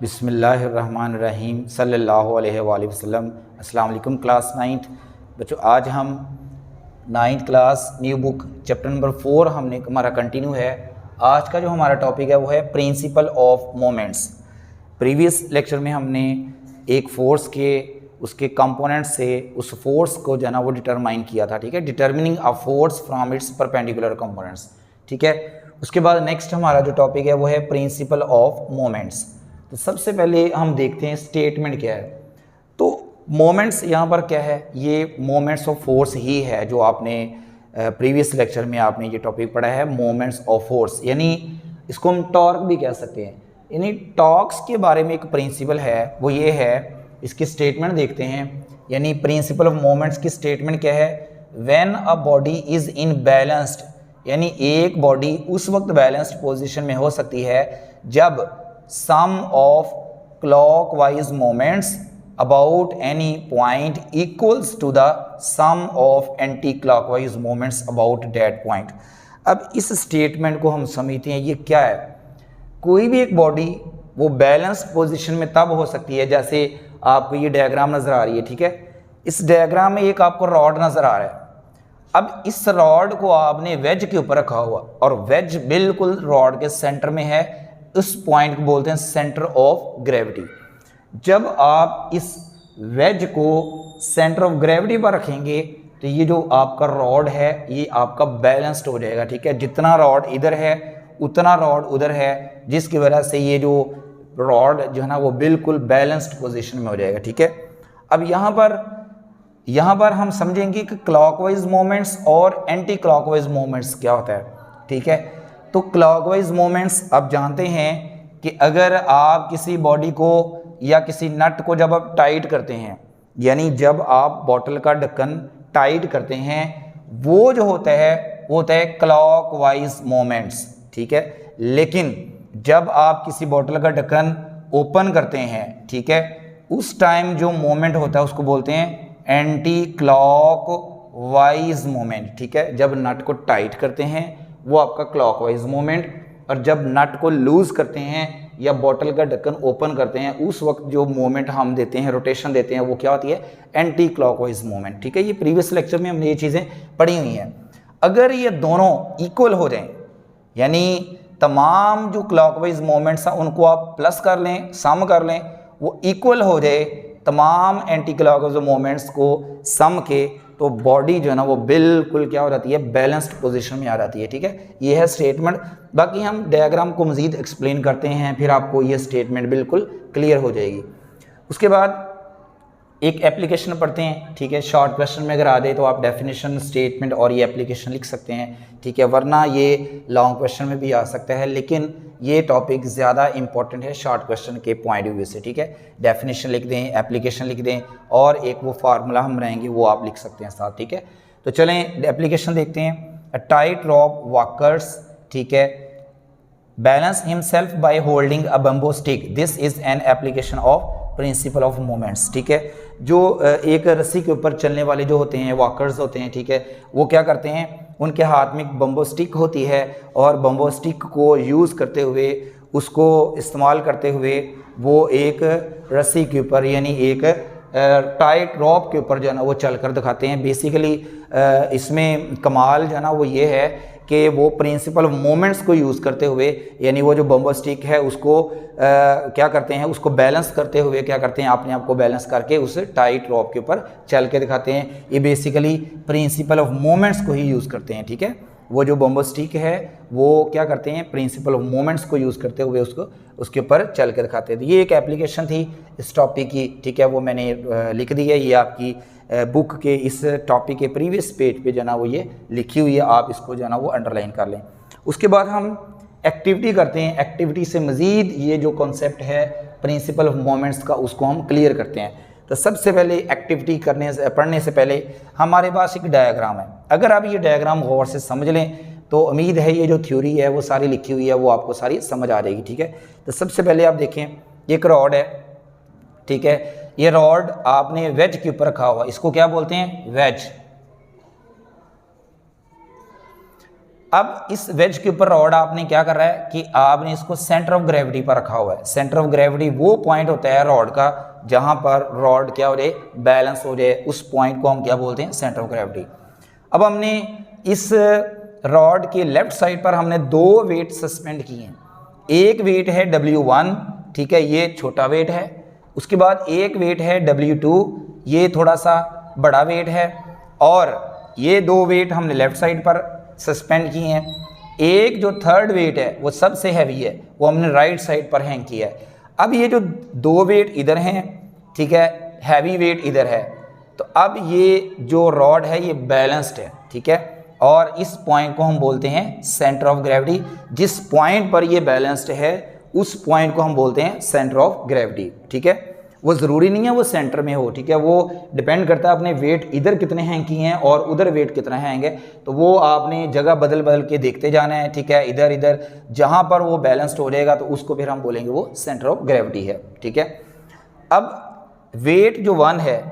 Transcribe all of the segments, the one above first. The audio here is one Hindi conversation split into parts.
बिस्मिल्लाहिर्रहमानिर्रहीम सल्लल्लाहु अलैहि वसल्लम। अस्सलाम वालेकुम क्लास 9th बच्चों, आज हम 9th class new book chapter number 4 हमारा कंटिन्यू है। आज का जो हमारा टॉपिक है वो है principal of moments. Previous lecture में हमने एक फोर्स के उसके कंपोनेंट से उस फोर्स को जो है ना वो डिटरमाइन किया था, ठीक है, determining a force from its perpendicular components, ठीक है। उसके बाद नेक्स्ट हमारा जो टॉपिक है वो है प्रिंसिपल ऑफ मोमेंट्स। तो सबसे पहले हम देखते हैं स्टेटमेंट क्या है। तो मोमेंट्स यहाँ पर क्या है, ये मोमेंट्स ऑफ फोर्स ही है जो आपने प्रीवियस लेक्चर में आपने ये टॉपिक पढ़ा है, मोमेंट्स ऑफ फोर्स, यानी इसको हम टॉर्क भी कह सकते हैं। यानी टॉर्क्स के बारे में एक प्रिंसिपल है, वो ये है, इसकी स्टेटमेंट देखते हैं। यानी प्रिंसिपल ऑफ मोमेंट्स की स्टेटमेंट क्या है, when a body is in balanced, यानी एक बॉडी उस वक्त बैलेंस्ड पोजीशन में हो सकती है जब sum of clockwise moments about any point equals to the sum of anti-clockwise moments about that point। अब इस स्टेटमेंट को हम समझते हैं, ये क्या है। कोई भी एक बॉडी वो बैलेंस्ड पोजीशन में तब हो सकती है, जैसे आपको ये डायग्राम नज़र आ रही है, ठीक है। इस डायग्राम में एक आपको रॉड नज़र आ रहा है। अब इस रॉड को आपने वेज के ऊपर रखा हुआ और वेज बिल्कुल रॉड के सेंटर में है। उस पॉइंट को बोलते हैं सेंटर ऑफ ग्रेविटी। जब आप इस वेज को सेंटर ऑफ ग्रेविटी पर रखेंगे तो ये जो आपका रॉड है ये आपका बैलेंस्ड हो जाएगा, ठीक है। जितना रॉड इधर है उतना रॉड उधर है, जिसकी वजह से ये जो रॉड जो है ना वो बिल्कुल बैलेंस्ड पोजीशन में हो जाएगा, ठीक है। अब यहाँ पर हम समझेंगे कि क्लॉकवाइज मोमेंट्स और एंटी क्लॉकवाइज मोमेंट्स क्या होता है, ठीक है। तो क्लॉकवाइज मोमेंट्स आप जानते हैं कि अगर आप किसी बॉडी को या किसी नट को जब आप टाइट करते हैं, यानी जब आप बॉटल का ढक्कन टाइट करते हैं, वो जो होता है वो होता है क्लॉकवाइज मोमेंट्स, ठीक है। लेकिन जब आप किसी बॉटल का ढक्कन ओपन करते हैं, ठीक है, उस टाइम जो मोमेंट होता है उसको बोलते हैं एंटी क्लॉकवाइज मोमेंट, ठीक है। जब नट को टाइट करते हैं वो आपका क्लॉकवाइज मोमेंट, और जब नट को लूज करते हैं या बॉटल का ढक्कन ओपन करते हैं उस वक्त जो मोमेंट हम देते हैं, रोटेशन देते हैं, वो क्या होती है, एंटी क्लॉकवाइज मोमेंट, ठीक है। ये प्रीवियस लेक्चर में हमने ये चीज़ें पढ़ी हुई हैं। अगर ये दोनों इक्वल हो जाएं, यानी तमाम जो क्लॉकवाइज मोमेंट्स हैं उनको आप प्लस कर लें, सम कर लें, वो इक्वल हो जाए तमाम एंटी क्लॉकवाइज मोमेंट्स को सम के, तो बॉडी जो है ना वो बिल्कुल क्या हो जाती है, बैलेंस्ड पोजीशन में आ जाती है, ठीक है। ये है स्टेटमेंट। बाकी हम डायग्राम को मज़ीद एक्सप्लेन करते हैं, फिर आपको ये स्टेटमेंट बिल्कुल क्लियर हो जाएगी। उसके बाद एक एप्लीकेशन पढ़ते हैं, ठीक है। शॉर्ट क्वेश्चन में अगर आ जाए तो आप डेफिनेशन, स्टेटमेंट और ये एप्लीकेशन लिख सकते हैं, ठीक है, वरना ये लॉन्ग क्वेश्चन में भी आ सकता है, लेकिन ये टॉपिक ज़्यादा इंपॉर्टेंट है शॉर्ट क्वेश्चन के पॉइंट ऑफ व्यू से, ठीक है। डेफिनेशन लिख दें, एप्लीकेशन लिख दें, और एक वो फार्मूला हम रहेंगे वो आप लिख सकते हैं साथ, ठीक है। तो चलें एप्लीकेशन देखते हैं। अ टाइट रॉप वॉकर्स, ठीक है, balance himself by holding a bamboo stick, this is an application of principal of moments, ठीक है। जो एक रस्सी के ऊपर चलने वाले जो होते हैं, वॉकर्स होते हैं, ठीक है, वो क्या करते हैं, उनके हाथ में एक बम्बो स्टिक होती है और बम्बो स्टिक को यूज़ करते हुए, उसको इस्तेमाल करते हुए वो एक रस्सी के ऊपर, यानी एक टाइट रॉप के ऊपर जो है ना वो चल कर दिखाते हैं। बेसिकली इसमें कमाल जो है ना वो ये है कि वो प्रिंसिपल मोमेंट्स को यूज़ करते हुए, यानी वो जो बम्बो स्टिक है उसको क्या करते हैं, उसको बैलेंस करते हुए क्या करते हैं, अपने आप को बैलेंस करके उस टाइट रॉप के ऊपर चल के दिखाते हैं। ये बेसिकली प्रिंसिपल ऑफ मोमेंट्स को ही यूज़ करते हैं, ठीक है। वो जो बम्बो स्टिक है वो क्या करते हैं, प्रिंसिपल ऑफ मोमेंट्स को यूज़ करते हुए उसके ऊपर चल के दिखाते हैं। तो ये एक एप्लीकेशन थी इस टॉपिक की, ठीक है, वो मैंने लिख दी है। ये आपकी बुक के इस टॉपिक के प्रीवियस पेज पे जो ना वो ये लिखी हुई है, आप इसको जो ना वो अंडरलाइन कर लें। उसके बाद हम एक्टिविटी करते हैं। एक्टिविटी से मज़ीद ये जो कॉन्सेप्ट है प्रिंसिपल ऑफ मोमेंट्स का उसको हम क्लियर करते हैं। तो सबसे पहले एक्टिविटी पढ़ने से पहले हमारे पास एक डायग्राम है। अगर आप ये डायग्राम गौर से समझ लें तो उम्मीद है ये जो थ्योरी है वो सारी लिखी हुई है वो आपको सारी समझ आ जाएगी, ठीक है। तो सबसे पहले आप देखें, एक रॉड है, ठीक है, ये रॉड आपने वेज के ऊपर रखा हुआ, इसको क्या बोलते हैं, वेज। अब इस वेज के ऊपर रॉड आपने क्या कर रहा है कि आपने इसको सेंटर ऑफ ग्रेविटी पर रखा हुआ है। सेंटर ऑफ ग्रेविटी वो पॉइंट होता है रॉड का जहां पर रॉड क्या हो जाए, बैलेंस हो जाए, उस पॉइंट को हम क्या बोलते हैं, सेंटर ऑफ ग्रेविटी। अब हमने इस रॉड के लेफ्ट साइड पर हमने 2 वेट सस्पेंड किए हैं। एक वेट है W1, ठीक है, ये छोटा वेट है। उसके बाद एक वेट है W2, ये थोड़ा सा बड़ा वेट है। और ये 2 वेट हमने लेफ्ट साइड पर सस्पेंड किए हैं। एक जो थर्ड वेट है वो सबसे हैवी है, वो हमने राइट साइड पर हैंग किया है। अब ये जो 2 वेट इधर हैं, ठीक है, हैवी वेट इधर है, तो अब ये जो रॉड है ये बैलेंस्ड है, ठीक है, और इस पॉइंट को हम बोलते हैं सेंटर ऑफ ग्रेविटी। जिस पॉइंट पर ये बैलेंस्ड है उस पॉइंट को हम बोलते हैं सेंटर ऑफ ग्रेविटी, ठीक है। वो ज़रूरी नहीं है वो सेंटर में हो, ठीक है, वो डिपेंड करता है अपने वेट इधर कितने हैंग किए हैं और उधर वेट कितना हैंग है, तो वो आपने जगह बदल बदल के देखते जाना है, ठीक है। इधर इधर जहाँ पर वो बैलेंस्ड हो जाएगा तो उसको फिर हम बोलेंगे वो सेंटर ऑफ ग्रेविटी है, ठीक है। अब वेट जो 1 है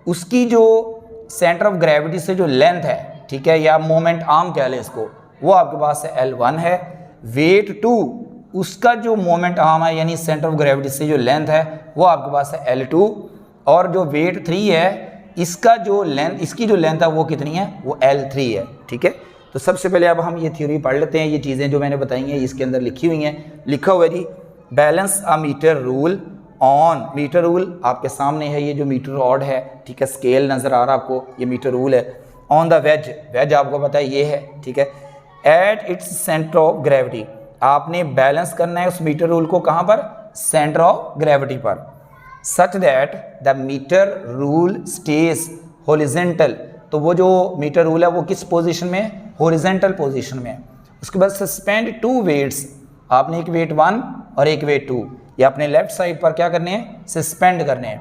उसकी जो सेंटर ऑफ ग्रेविटी से जो लेंथ है, ठीक है, या मोमेंट आर्म कह लें इसको, वो आपके पास है L1 है। वेट 2 उसका जो मोमेंट आर्म है यानी सेंटर ऑफ ग्रेविटी से जो लेंथ है वो आपके पास है L2। और जो वेट 3 है इसका जो लेंथ, इसकी जो लेंथ है वो कितनी है, वो L3 है, ठीक है। तो सबसे पहले अब हम ये थ्योरी पढ़ लेते हैं। ये चीज़ें जो मैंने बताई हैं इसके अंदर लिखी हुई हैं। लिखा हुआ है जी, balance a metre rule on, metre rule आपके सामने है, ये जो मीटर रॉड है, ठीक है, स्केल नज़र आ रहा है आपको, ये मीटर रूल है। ऑन द वेज, वेज आपको पता है ये है, ठीक है, at its centre of gravity, आपने बैलेंस करना है उस मीटर रूल को कहाँ पर, सेंटर ऑफ ग्रेविटी पर, such that the metre rule stays horizontal, तो वो जो मीटर रूल है वो किस पोजीशन में, हॉरिजॉन्टल पोजीशन में है। उसके बाद सस्पेंड 2 वेट्स, आपने एक वेट 1 और एक वेट 2 ये अपने लेफ्ट साइड पर क्या करने हैं, सस्पेंड करने हैं,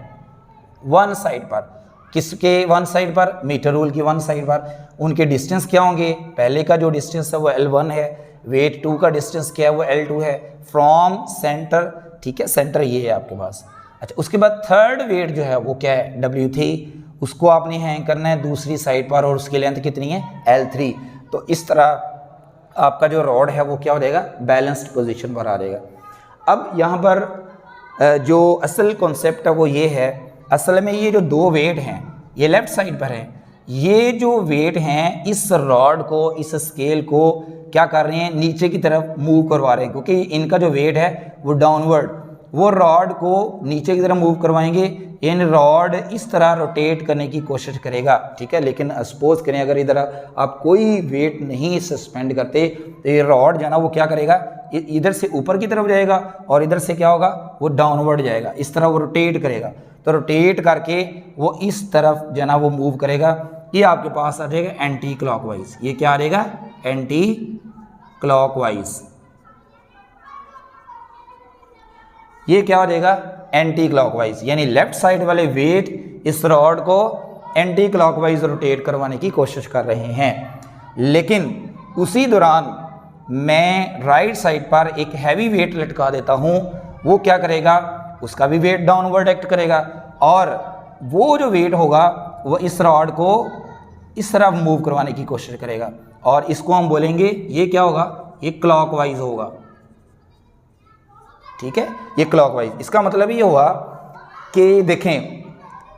1 साइड पर। किसके 1 साइड पर, मीटर रूल की 1 साइड पर। उनके डिस्टेंस क्या होंगे, पहले का जो डिस्टेंस है वो L1 है, वेट 2 का डिस्टेंस क्या है वो L2 है, फ्रॉम सेंटर, ठीक है, सेंटर ये है आपके पास। अच्छा, उसके बाद थर्ड वेट जो है वो क्या है, W3, उसको आपने हैंग करना है दूसरी साइड पर और उसकी लेंथ कितनी है, L3। तो इस तरह आपका जो रॉड है वो क्या हो जाएगा, बैलेंस्ड पोजीशन पर आ जाएगा। अब यहाँ पर जो असल कॉन्सेप्ट है वो ये है, असल में ये जो 2 वेट हैं ये लेफ्ट साइड पर हैं, ये जो वेट हैं इस रॉड को, इस स्केल को क्या कर रहे हैं, नीचे की तरफ मूव करवा रहे हैं, क्योंकि इनका जो वेट है वो डाउनवर्ड, वो रॉड को नीचे की तरफ मूव करवाएंगे। इन रॉड इस तरह रोटेट करने की कोशिश करेगा, ठीक है। लेकिन सपोज करें अगर इधर आप कोई वेट नहीं सस्पेंड करते तो ये रॉड जो है ना वो क्या करेगा, इधर से ऊपर की तरफ जाएगा और इधर से क्या होगा, वो डाउनवर्ड जाएगा, इस तरह वो रोटेट करेगा। तो रोटेट करके वो इस तरफ जो है ना वो मूव करेगा। ये आपके पास आ जाएगा एंटी क्लॉकवाइज, ये क्या आ जाएगा, एंटी क्लॉकवाइज। ये क्या हो जाएगा, एंटी क्लॉकवाइज, यानी लेफ्ट साइड वाले वेट इस रॉड को एंटी क्लॉकवाइज रोटेट करवाने की कोशिश कर रहे हैं। लेकिन उसी दौरान मैं राइट साइड पर एक हैवी वेट लटका देता हूं, वो क्या करेगा, उसका भी वेट डाउनवर्ड एक्ट करेगा और वो जो वेट होगा वो इस रॉड को इस तरफ मूव करवाने की कोशिश करेगा और इसको हम बोलेंगे ये क्या होगा, ये क्लॉकवाइज होगा, ठीक है, ये क्लॉकवाइज। इसका मतलब ये हुआ कि देखें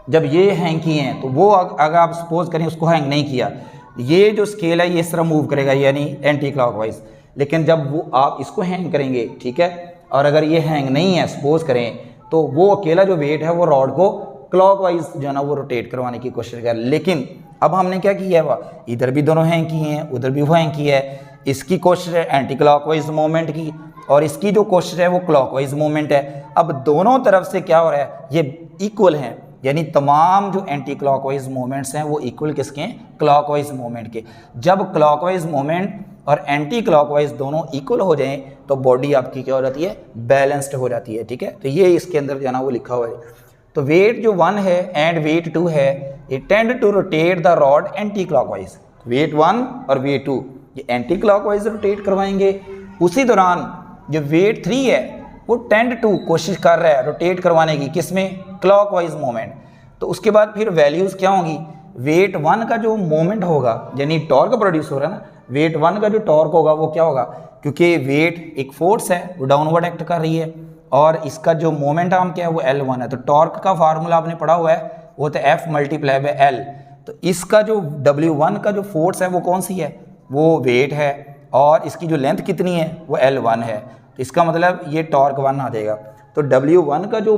जब ये हैंग किए हैं तो वो अगर आप सपोज करें उसको हैंग नहीं किया, ये जो स्केल है ये इस तरह मूव करेगा यानी एंटी क्लॉकवाइज। लेकिन जब वो आप इसको हैंग करेंगे, ठीक है, और अगर ये हैंग नहीं है सपोज करें, तो वो अकेला जो वेट है वो रॉड को क्लॉकवाइज जो है ना वो रोटेट करवाने की कोशिश कर। लेकिन अब हमने क्या किया है, वह इधर भी दोनों हैंग किए हैं, उधर भी वो हैंग किया है। इसकी कोशिश है एंटी क्लॉकवाइज मूवमेंट की और इसकी जो कोशिश है वो क्लॉकवाइज मूवमेंट है। अब दोनों तरफ से क्या हो रहा है, ये इक्वल हैं, यानी तमाम जो एंटी क्लॉकवाइज मूवमेंट्स हैं वो इक्वल किसके हैं, क्लॉकवाइज मूवमेंट के। जब क्लॉकवाइज मूवमेंट और एंटी क्लॉकवाइज दोनों इक्वल हो जाएं तो बॉडी आपकी क्या हो जाती है, बैलेंस्ड हो जाती है, ठीक है। तो ये इसके अंदर जो है ना वो लिखा हुआ है। तो वेट जो 1 है एंड वेट 2 है, ये tend to rotate the rod anti clockwise. Weight 1 और वेट 2 ये एंटी क्लॉकवाइज रोटेट करवाएंगे। उसी दौरान जो वेट 3 है वो टेंड टू कोशिश कर रहा है रोटेट करवाने की, किसमें, क्लॉकवाइज मोमेंट। तो उसके बाद फिर वैल्यूज़ क्या होंगी, वेट 1 का जो मोमेंट होगा यानी टॉर्क प्रोड्यूस हो रहा है ना, वेट 1 का जो टॉर्क होगा वो क्या होगा, क्योंकि वेट एक फोर्स है वो डाउनवर्ड एक्ट कर रही है और इसका जो मोमेंट आर्म क्या है वो L1 है। तो टॉर्क का फार्मूला आपने पढ़ा हुआ है वो तो F मल्टीप्लाई बाय L। तो इसका जो W1 का जो फोर्स है वो कौन सी है, वो वेट है और इसकी जो लेंथ कितनी है वो L1 है। तो इसका मतलब ये टॉर्क 1 आ जाएगा। तो W1 का जो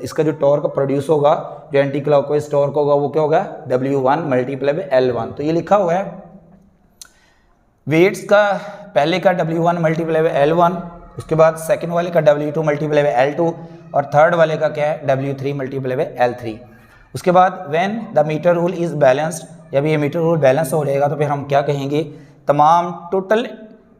इसका जो टॉर्क प्रोड्यूस होगा, जो एंटी क्लॉकवाइज टॉर्क होगा वो क्या होगा, W1 मल्टीप्लाई बाय L1। तो ये लिखा हुआ है वेट्स का पहले का W1 मल्टीप्लाई बाय L1, उसके बाद सेकंड वाले का W2 मल्टीप्लाई बाय L2 और थर्ड वाले का क्या है W3 मल्टीप्लाई बाय L3। उसके बाद when the metre rule is balanced, जब ये मीटर रूल बैलेंस हो जाएगा तो फिर हम क्या कहेंगे, तमाम total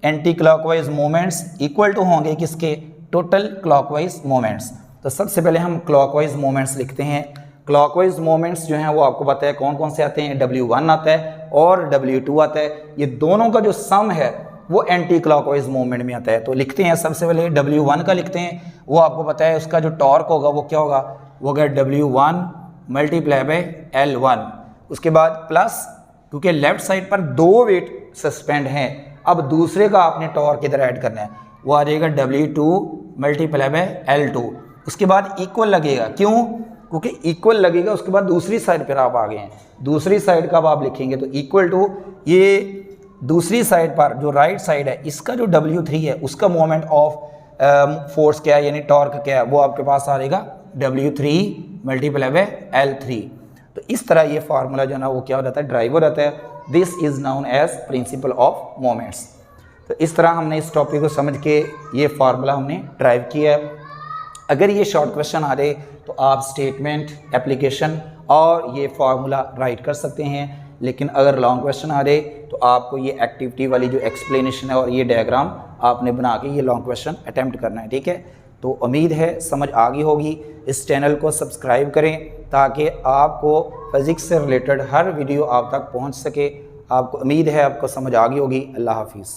anti clockwise moments equal to होंगे किसके, टोटल क्लॉकवाइज मोमेंट्स। तो सबसे पहले हम क्लॉकवाइज मोमेंट्स लिखते हैं। क्लॉकवाइज मोमेंट्स जो हैं वो आपको पता है कौन कौन से आते हैं, W1 आता है और W2 आता है। ये दोनों का जो सम है वो एंटी क्लॉकवाइज मूवमेंट में आता है। तो लिखते हैं सबसे पहले W1 का लिखते हैं, वो आपको पता है उसका जो टॉर्क होगा वो क्या होगा, वो होगा W1 मल्टीप्लाई बाय L1। उसके बाद प्लस, क्योंकि लेफ्ट साइड पर दो वेट सस्पेंड हैं, अब दूसरे का आपने टॉर्क इधर ऐड करना है, वो आ जाएगा W2 मल्टीप्लाई बाय L2। उसके बाद इक्वल लगेगा, क्यों, क्योंकि इक्वल लगेगा उसके बाद दूसरी साइड पर आप आ गए हैं, दूसरी साइड का अब आप लिखेंगे तो इक्वल टू, ये दूसरी साइड पर जो राइट साइड है इसका जो W3 है उसका मोमेंट ऑफ फोर्स क्या है यानी टॉर्क क्या है, वो आपके पास आ जाएगा W3 मल्टीप्लाई बाय L3। तो इस तरह ये फार्मूला जो है ना वो क्या हो जाता है, ड्राइव हो जाता है। This is known as principle of moments. तो इस तरह हमने इस टॉपिक को समझ के ये फार्मूला हमने ड्राइव किया है। अगर ये शॉर्ट क्वेश्चन आ जाए तो आप स्टेटमेंट, एप्लीकेशन और ये फार्मूला राइट कर सकते हैं, लेकिन अगर लॉन्ग क्वेश्चन आ जाए तो आपको ये एक्टिविटी वाली जो एक्सप्लेनेशन है और ये डायग्राम आपने बना के ये लॉन्ग क्वेश्चन अटेम्प्ट करना है, ठीक है। तो उम्मीद है समझ आ गई होगी। इस चैनल को सब्सक्राइब करें ताकि आपको फिज़िक्स से रिलेटेड हर वीडियो आप तक पहुंच सके। आपको उम्मीद है आपको समझ आ गई होगी। अल्लाह हाफिज़।